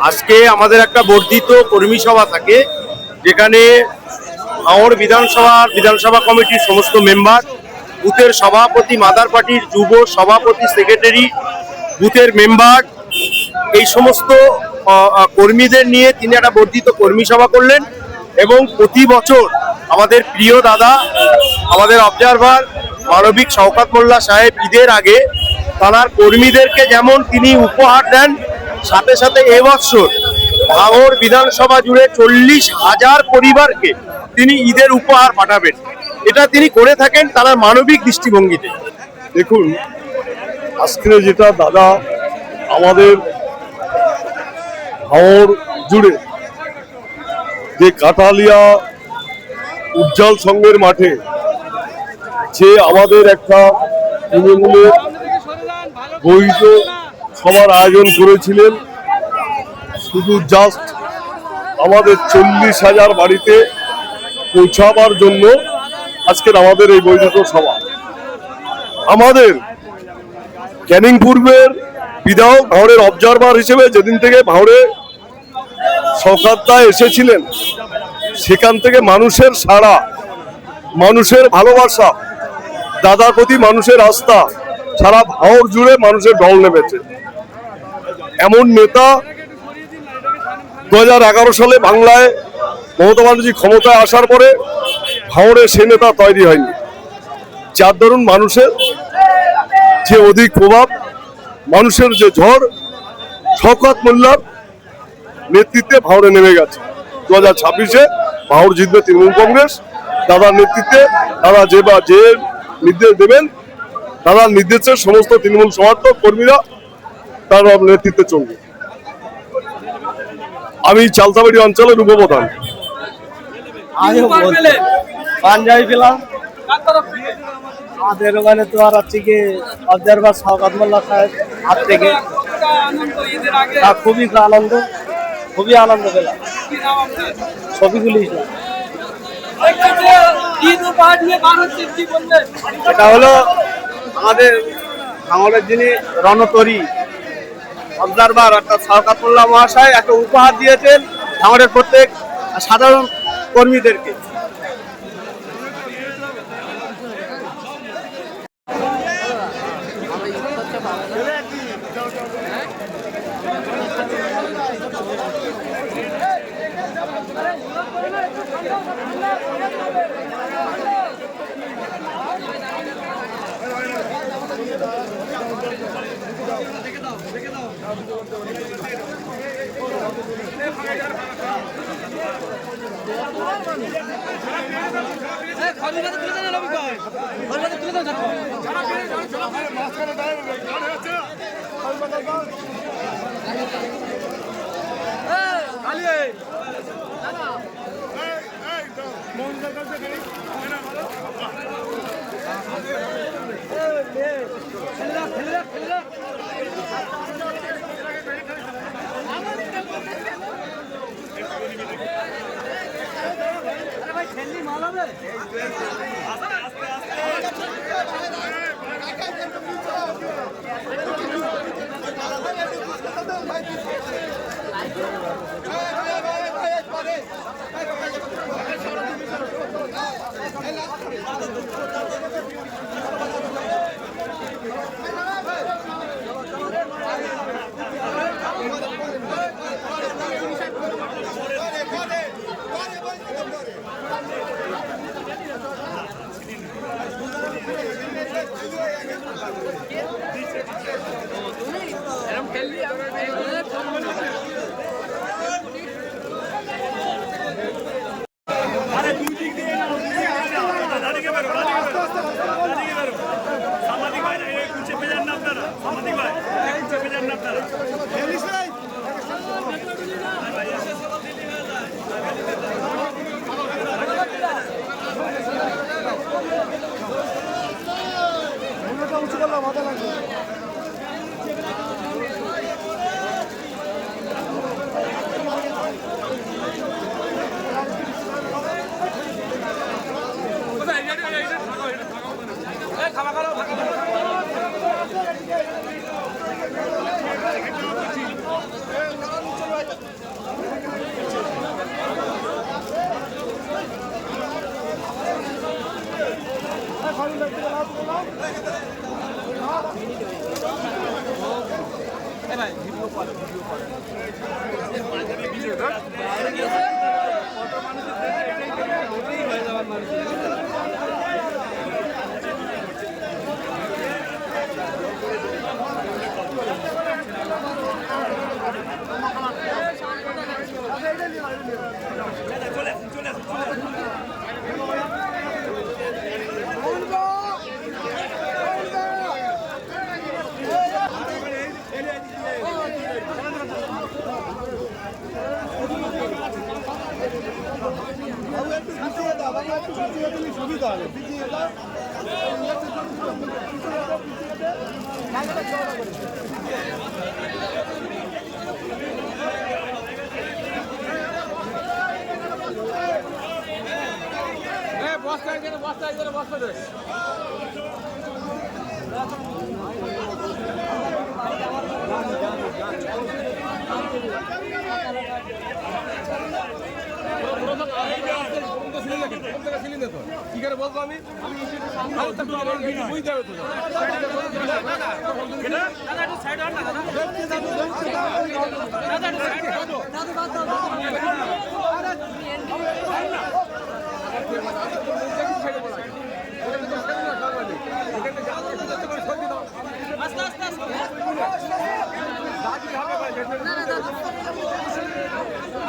আজকে আমাদের একটা বর্ধিত কর্মী সভা থাকে, যেখানে ভাঙড় বিধানসভা কমিটির সমস্ত মেম্বার, বুথের সভাপতি, মাদার পার্টির যুব সভাপতি, সেক্রেটারি, বুথের মেম্বার, এই সমস্ত কর্মীদের নিয়ে তিনি একটা বর্ধিত কর্মী সভা করলেন। এবং প্রতি বছর আমাদের প্রিয় দাদা, আমাদের অবজারভার মানবিক শওকত মোল্লা সাহেব ঈদের আগে তাঁর কর্মীদেরকে যেমন তিনি উপহার দেন, সাথে সাথে এবছর ভাঙড় বিধানসভা জুড়ে 40,000 পরিবারকে তিনি ঈদের উপহার পাঠাবেন। এটা তিনি করে থাকেন তার মানবিক দৃষ্টিভঙ্গিতে। দেখুন, আজকে যেটা দাদা আমাদের ভাঙড় জুড়ে যে কাটালিয়া উজ্জ্বল সংঘের মাঠে যে আমাদের একটা তৃণমূলের বৈধ সভার আয়োজন করেছিলেন, শুধু জাস্ট আমাদের 40,000 বাড়িতে পৌঁছাবার জন্য আজকের আমাদের এই বৈঠক সভা। আমাদের ক্যানিং পূর্বের বিধায়ক ভাঙড়ের অবজারভার হিসেবে যেদিন থেকে ভাঙড়ে শওকতদা এসেছিলেন, সেখান থেকে মানুষের সাড়া, মানুষের ভালোবাসা, দাদার প্রতি মানুষের আস্থা সারা ভাঙড় জুড়ে মানুষের ঢল নেমেছে। এমন নেতা 2011 সালে বাংলায় মমতা ব্যানার্জি ক্ষমতায় আসার পরে ভাঙড়ে সে নেতা তৈরি হয়নি, যার দরুন মানুষের যে অধিক প্রভাব, মানুষের যে ঝড় শওকত মোল্লার নেতৃত্বে ভাঙড়ে নেমে গেছে। 2026-এ ভাঙড় জিতবে তৃণমূল কংগ্রেস। দাদার নেতৃত্বে দাদা যে নির্দেশ দেবেন, দাদার নির্দেশে সমস্ত তৃণমূল সমর্থক কর্মীরা তার নেতৃত্বে চলবে। আমি চালতাবাড়ি অঞ্চলের উপপ্রধান। পাঞ্জাবি পেলাম আমাদের ওখানে তো আর হচ্ছে কি অবজারভার শওকত মোল্লা সাহেব হাত থেকে খুবই আনন্দ পেলাম। ছবিগুলি এটা হলো আমাদের ভাঙড়ের যিনি রণতরী অবজারভার অর্থাৎ শওকত মোল্লা মহাশয় একটা উপহার দিয়েছেন ভাঙড়ের প্রত্যেক সাধারণ কর্মীদেরকে। সুবিধা হবে বস্তা কি করে বলবো আমি বুঝতে হবে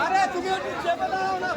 আরে তুমি চেপে দাও না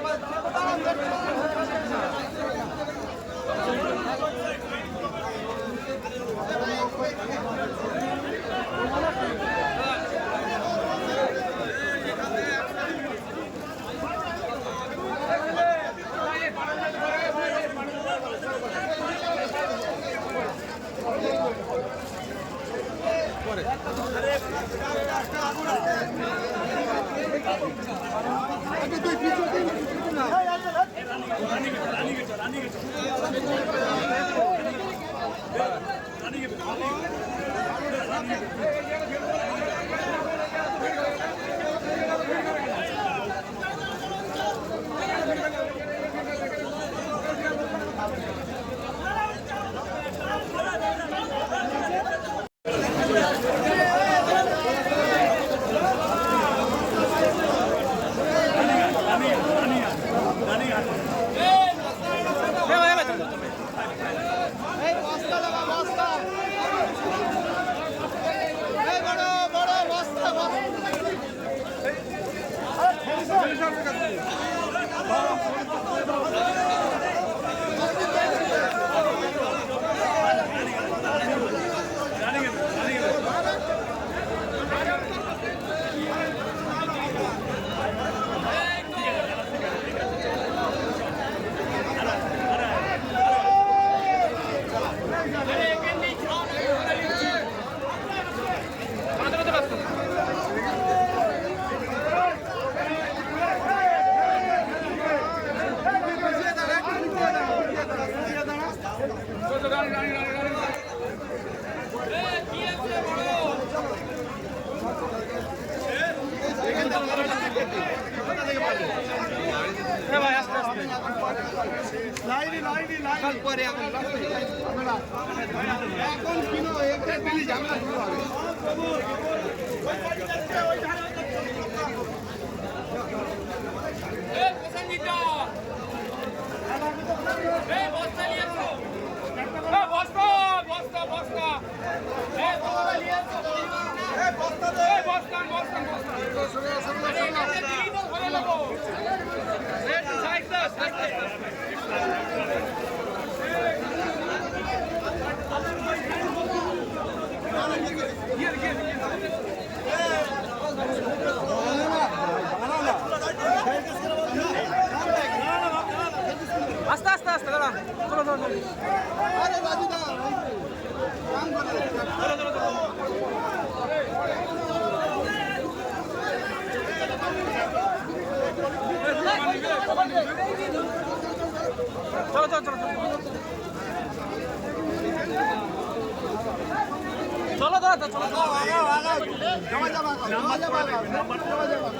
আস্তে আস্তে আস্তে দাঁড়া চলো চলো চলো আরে বাজি দাও কাম করে চলো চলো চলো চলো চলো চলো দাদা চলো জমা জমা জমা জমা জমা